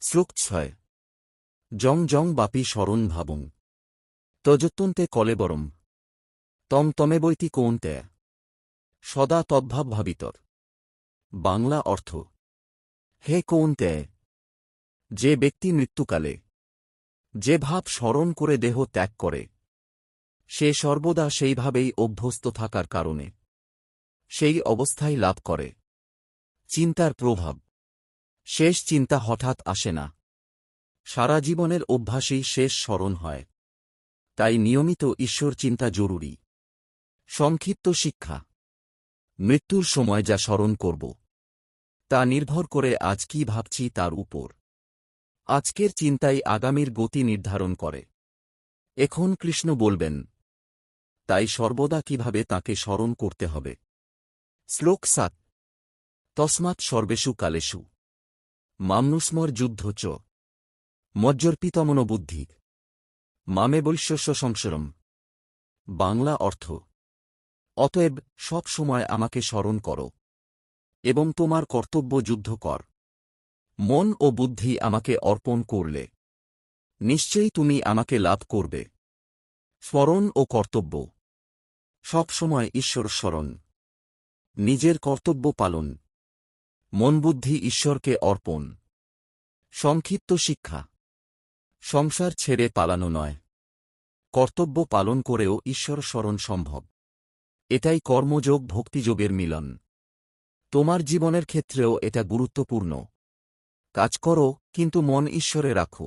শ্লোক 6 জং জং বাপি স্মরণ ভাবং তজত্যন্তে কলেবরম তম তমেবৈতি কৌন্তে সদা তদ্ভাব ভাবিতর। বাংলা অর্থ: হে কৌন্তে, যে ব্যক্তি মৃত্যুকালে যে ভাব স্মরণ করে দেহ ত্যাগ করে, সে সর্বদা সেইভাবেই অভ্যস্ত থাকার কারণে সেই অবস্থায় লাভ করে। চিন্তার প্রভাব: শেষ চিন্তা হঠাৎ আসে না, সারা জীবনের অভ্যাসেই শেষ স্মরণ হয়। তাই নিয়মিত ঈশ্বর চিন্তা জরুরি। সংক্ষিপ্ত শিক্ষা: মৃত্যুর সময় যা স্মরণ করব তা নির্ভর করে আজ কি ভাবছি তার উপর। আজকের চিন্তাই আগামীর গতি নির্ধারণ করে। এখন কৃষ্ণ বলবেন, তাই সর্বদা কিভাবে তাঁকে স্মরণ করতে হবে। শ্লোক 7 তস্মাৎ সর্বেষু কালেষু মামনুস্মর যুদ্ধ চ মজ্জর্পিতমনো বুদ্ধি মামে বৈশ্যস্য সংসরম। বাংলা অর্থ: অতএব সব সময় আমাকে স্মরণ করো এবং তোমার কর্তব্য যুদ্ধ কর। মন ও বুদ্ধি আমাকে অর্পণ করলে নিশ্চয়ই তুমি আমাকে লাভ করবে। স্মরণ ও কর্তব্য: সব সময় ঈশ্বর স্মরণ, নিজের কর্তব্য পালন, মন বুদ্ধি ঈশ্বরকে অর্পণ। সংক্ষিপ্ত শিক্ষা: সংসার ছেড়ে পালানো নয়, কর্তব্য পালন করেও ঈশ্বর স্মরণ সম্ভব। এটাই কর্মযোগ ভক্তিযোগের মিলন। তোমার জীবনের ক্ষেত্রেও এটা গুরুত্বপূর্ণ। কাজ করো, কিন্তু মন ঈশ্বরে রাখো।